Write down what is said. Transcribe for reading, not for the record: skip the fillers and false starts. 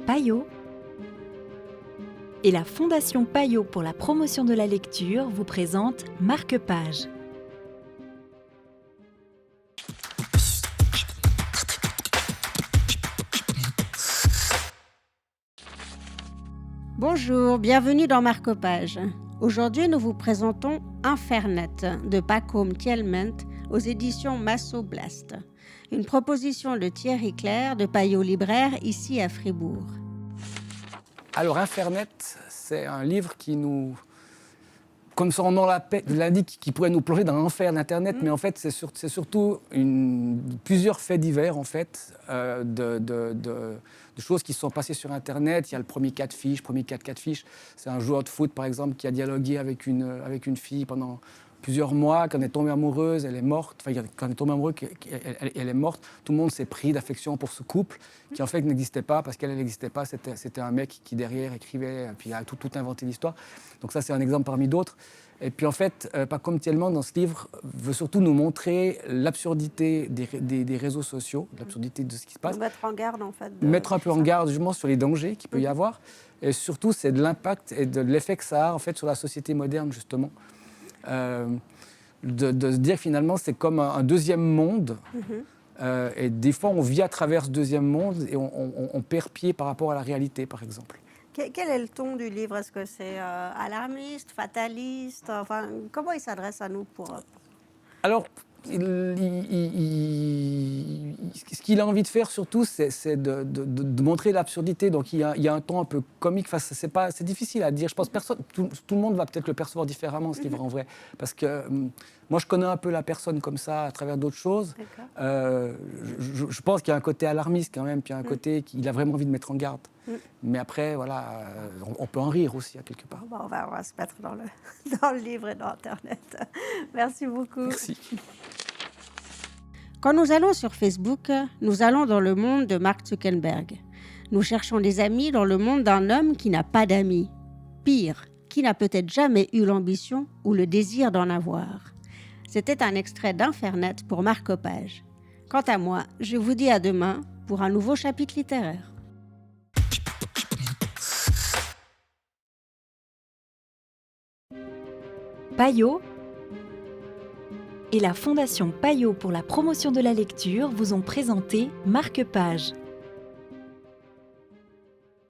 Payot et la Fondation Payot pour la promotion de la lecture vous présente Marque-Page. Bonjour, bienvenue dans Marque-Page. Aujourd'hui, nous vous présentons Infernet de Paco Mtielment aux éditions Masso Blast. Une proposition de Thierry Clair de Payot Libraire ici à Fribourg. Alors Infernet, c'est un livre qui nous, comme son nom l'indique, qui pourrait nous plonger dans l'enfer d'Internet, mais en fait c'est surtout plusieurs faits divers en fait, de choses qui se sont passées sur Internet. Il y a le premier cas de fiche, c'est un joueur de foot par exemple qui a dialogué avec une fille pendant plusieurs mois, quand elle est tombée amoureuse, elle est morte. Enfin, quand elle est tombée amoureuse, elle est morte. Tout le monde s'est pris d'affection pour ce couple, qui en fait n'existait pas, parce qu'elle n'existait pas. C'était un mec qui derrière écrivait, puis a tout inventé l'histoire. Donc ça, c'est un exemple parmi d'autres. Et puis en fait, Paco Mtielment, dans ce livre, veut surtout nous montrer l'absurdité des réseaux sociaux, l'absurdité de ce qui se passe. Mettre en garde, en fait. Mettre un peu en garde, justement, sur les dangers qu'il peut y avoir. Et surtout, c'est de l'impact et de l'effet que ça a, en fait, sur la société moderne, justement. De se dire finalement c'est comme un deuxième monde et des fois on vit à travers ce deuxième monde et on perd pied par rapport à la réalité par exemple. Quel est le ton du livre? Est-ce que c'est alarmiste, fataliste? Enfin, comment il s'adresse à nous pour... Alors, ce qu'il a envie de faire surtout, c'est de montrer l'absurdité. Donc il y a un ton un peu comique. Enfin, c'est difficile à dire. Je pense que tout le monde va peut-être le percevoir différemment, ce livre, en vrai. Parce que moi, je connais un peu la personne comme ça, à travers d'autres choses. Je pense qu'il y a un côté alarmiste quand même, puis il y a un côté qu'il a vraiment envie de mettre en garde. Mais après, voilà, on peut en rire aussi, à quelque part. Bon, on va se mettre dans le livre et dans Internet. Merci beaucoup. Merci. Quand nous allons sur Facebook, nous allons dans le monde de Mark Zuckerberg. Nous cherchons des amis dans le monde d'un homme qui n'a pas d'amis. Pire, qui n'a peut-être jamais eu l'ambition ou le désir d'en avoir. C'était un extrait d'Infernet pour Marque-Page. Quant à moi, je vous dis à demain pour un nouveau chapitre littéraire. Payot et la Fondation Payot pour la promotion de la lecture vous ont présenté Marque-Page.